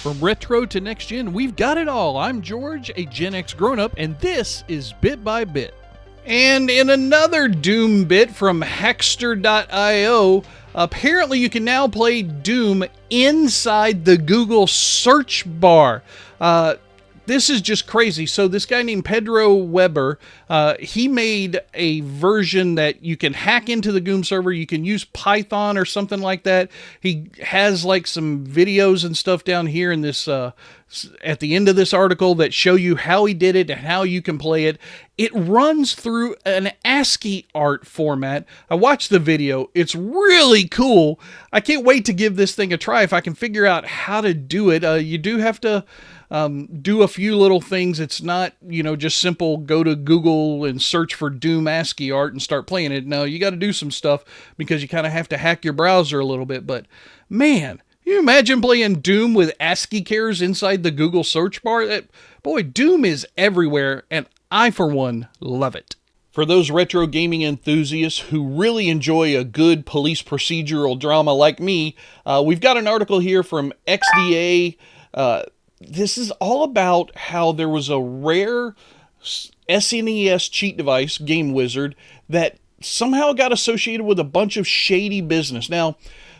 From retro to next gen, we've got it all. I'm George, a Gen X grown-up, and this is Bit by Bit. And in another Doom bit from Hackster.io, apparently you can now play Doom inside the Google search bar. This is just crazy. So this guy named Pedro Weber, he made a version that you can hack into the Doom server. You can use Python or something like that. He has like some videos and stuff down here in this, at the end of this article that show you how he did it and how you can play it. It runs through an ASCII art format. I watched the video. It's really cool. I can't wait to give this thing a try if I can figure out how to do it. You do have to do a few little things. It's not, just simple go to Google and search for Doom ASCII art and start playing it. No, you got to do some stuff because you kind of have to hack your browser a little bit. But man, you imagine playing Doom with ASCII characters inside the Google search bar? Boy, Doom is everywhere, and I, for one, love it. For those retro gaming enthusiasts who really enjoy a good police procedural drama like me, we've got an article here from XDA. This is all about how there was a rare SNES cheat device, Game Wizard, that somehow got associated with a bunch of shady business. Now,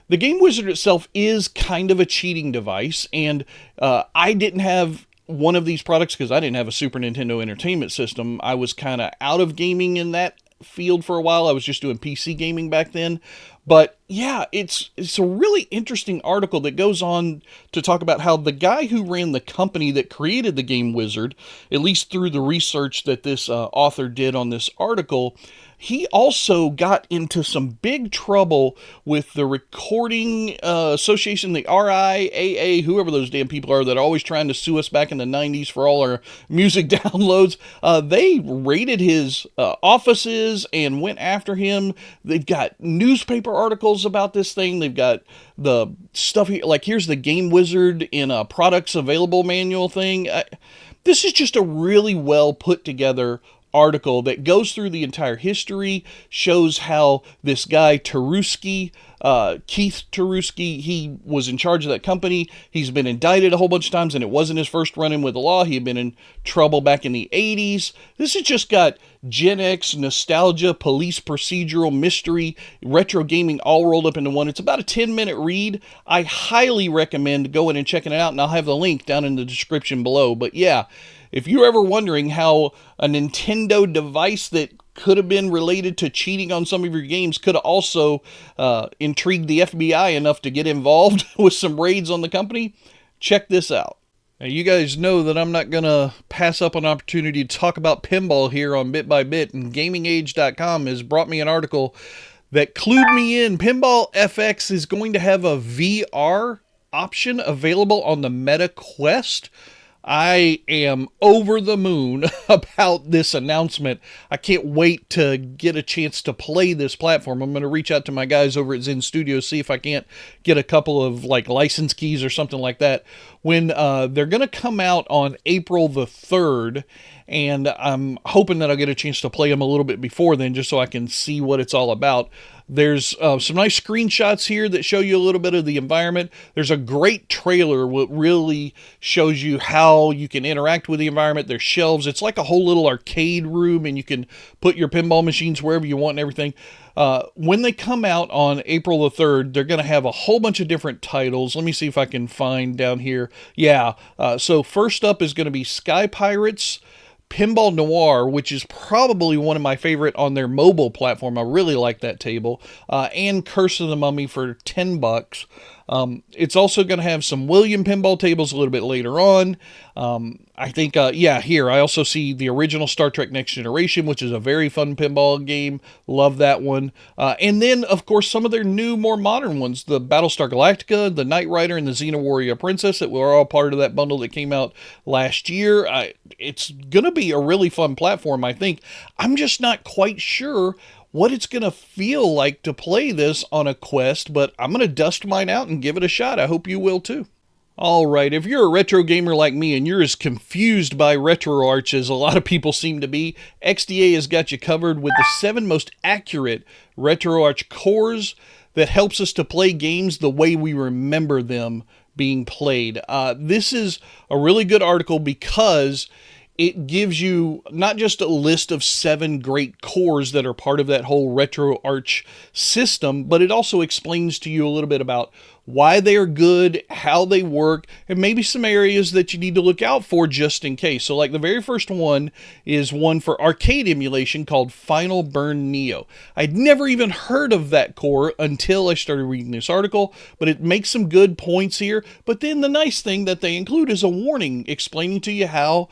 the Game Wizard itself is kind of a cheating device, and I didn't have one of these products because I didn't have a Super Nintendo Entertainment System. I was kind of out of gaming in that field for a while. I was just doing PC gaming back then. But yeah, it's a really interesting article that goes on to talk about how the guy who ran the company that created the Game Wizard, at least through the research that this author did on this article, he also got into some big trouble with the Recording Association, the RIAA, whoever those damn people are that are always trying to sue us back in the 90s for all our music downloads. They raided his offices and went after him. They've got newspaper articles about this thing. They've got the stuff here, like here's the Game Wizard in a products available manual thing. This is just a really well put together article that goes through the entire history, shows how this guy Tarusky, Keith Tarusky, he was in charge of that company. He's been indicted a whole bunch of times, and it wasn't his first run-in with the law. He had been in trouble back in the 80s. This has just got Gen X, nostalgia, police procedural, mystery, retro gaming all rolled up into one. It's about a 10-minute read. I highly recommend going and checking it out, and I'll have the link down in the description below. But yeah, if you're ever wondering how a Nintendo device that could have been related to cheating on some of your games could have also intrigued the FBI enough to get involved with some raids on the company, check this out. Now, you guys know that I'm not going to pass up an opportunity to talk about pinball here on Bit by Bit, and GamingAge.com has brought me an article that clued me in. Pinball FX is going to have a VR option available on the Meta Quest. I am over the moon about this announcement. I can't wait to get a chance to play this platform. I'm going to reach out to my guys over at Zen Studios, see if I can't get a couple of license keys or something like that. When they're going to come out on April the 3rd, and I'm hoping that I'll get a chance to play them a little bit before then, just so I can see what it's all about. There's some nice screenshots here that show you a little bit of the environment. There's a great trailer that really shows you how you can interact with the environment. There's shelves. It's like a whole little arcade room, and you can put your pinball machines wherever you want and everything. When they come out on April the 3rd, they're going to have a whole bunch of different titles. Let me see if I can find down here. Yeah, so first up is going to be Sky Pirates, Pinball Noir, which is probably one of my favorite on their mobile platform. I really like that table. And Curse of the Mummy for $10. It's also going to have some William pinball tables a little bit later on. I think, here, I also see the original Star Trek Next Generation, which is a very fun pinball game. Love that one. And then, of course, some of their new, more modern ones, the Battlestar Galactica, the Knight Rider, and the Xena Warrior Princess, that were all part of that bundle that came out last year. It's going to be a really fun platform, I think. I'm just not quite sure what it's going to feel like to play this on a Quest, but I'm going to dust mine out and give it a shot. I hope you will too. Alright, if you're a retro gamer like me and you're as confused by RetroArch as a lot of people seem to be, XDA has got you covered with the 7 most accurate RetroArch cores that helps us to play games the way we remember them being played. This is a really good article because it gives you not just a list of 7 great cores that are part of that whole RetroArch system, but it also explains to you a little bit about why they are good, how they work, and maybe some areas that you need to look out for just in case. So like the very first one is one for arcade emulation called Final Burn Neo. I'd never even heard of that core until I started reading this article, but it makes some good points here. But then the nice thing that they include is a warning explaining to you how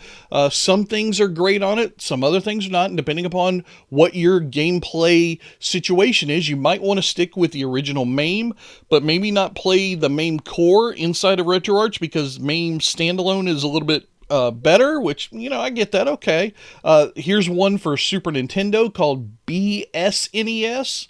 some things are great on it, some other things are not, and depending upon what your gameplay situation is, you might want to stick with the original MAME, but maybe not play the MAME core inside of RetroArch because MAME standalone is a little bit better, which, you know, I get that. Okay. Here's one for Super Nintendo called BSNES.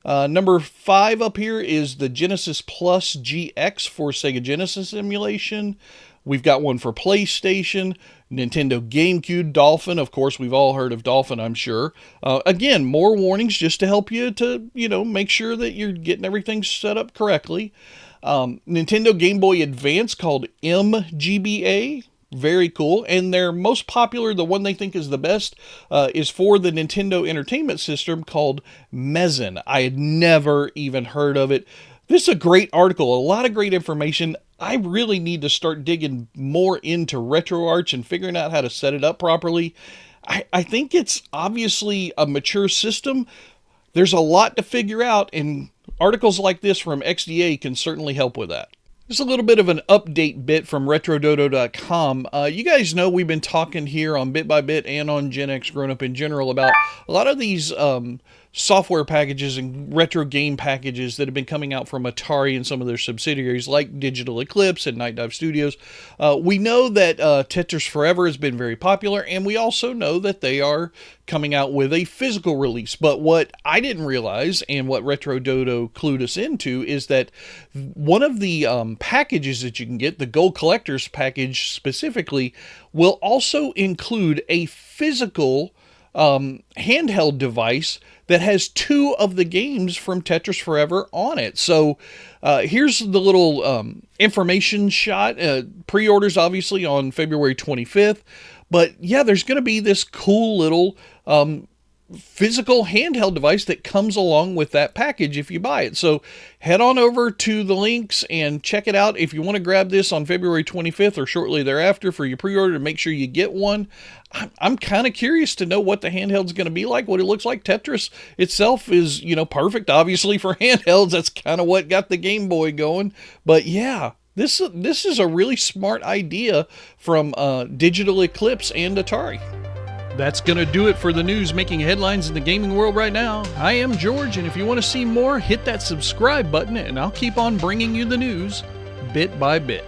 Number 5 up here is the Genesis Plus GX for Sega Genesis emulation. We've got one for PlayStation, Nintendo GameCube, Dolphin. Of course, we've all heard of Dolphin, I'm sure. Again, more warnings just to help you to, you know, make sure that you're getting everything set up correctly. Nintendo Game Boy Advance called MGBA. Very cool. And their most popular, the one they think is the best, is for the Nintendo Entertainment System called Mezen. I had never even heard of it. This is a great article, a lot of great information. I really need to start digging more into RetroArch and figuring out how to set it up properly. I think it's obviously a mature system. There's a lot to figure out, and articles like this from XDA can certainly help with that. Just a little bit of an update bit from RetroDodo.com. You guys know we've been talking here on Bit by Bit and on GenXGrownUp in general about a lot of these software packages and retro game packages that have been coming out from Atari and some of their subsidiaries like Digital Eclipse and Night Dive Studios. We know that Tetris Forever has been very popular, and we also know that they are coming out with a physical release. But what I didn't realize, and what RetroDodo clued us into, is that one of the packages that you can get, the Gold Collectors package specifically, will also include a physical handheld device that has 2 of the games from Tetris Forever on it. So here's the little information shot. Pre-orders obviously on February 25th. But yeah, there's going to be this cool little physical handheld device that comes along with that package if you buy it. So head on over to the links and check it out. If you want to grab this on February 25th or shortly thereafter for your pre-order to make sure you get one. I'm kind of curious to know what the handheld's going to be like, what it looks like. Tetris itself is, you know, perfect obviously for handhelds. That's kind of what got the Game Boy going. But yeah, this is a really smart idea from Digital Eclipse and Atari. That's going to do it for the news making headlines in the gaming world right now. I am George, and if you want to see more, hit that subscribe button, and I'll keep on bringing you the news bit by bit.